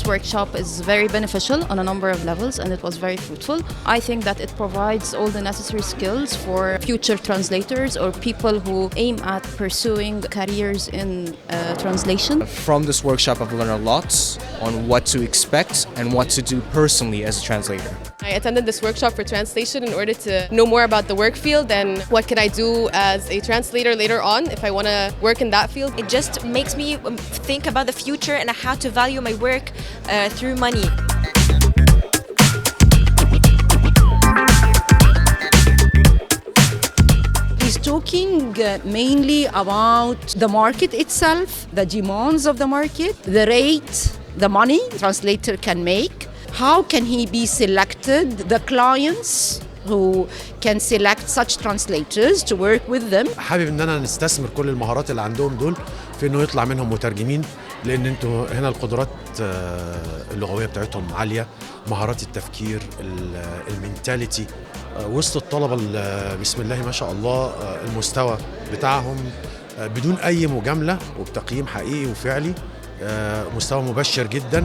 This workshop is very beneficial on a number of levels and it was very fruitful. I think that it provides all the necessary skills for future translators or people who aim at pursuing careers in translation. From this workshop I've learned a lot on what to expect and what to do personally as a translator. I attended this workshop for translation in order to know more about the work field and what can I do as a translator later on if I want to work in that field. It just makes me think about the future and how to value my work through money. He's talking mainly about the market itself, the demands of the market, the rate, the money translator can make. How can he be selected, the clients who can select such translators to work with them. حابب ان انا نستثمر كل المهارات اللي عندهم دول في انه يطلع منهم مترجمين، لان انتوا هنا القدرات اللغويه بتاعتهم عاليه، مهارات التفكير، المينتاليتي وسط الطلبه بسم الله ما شاء الله المستوى بتاعهم بدون اي مجامله وبتقييم حقيقي وفعلي مستوى مبشر جدا.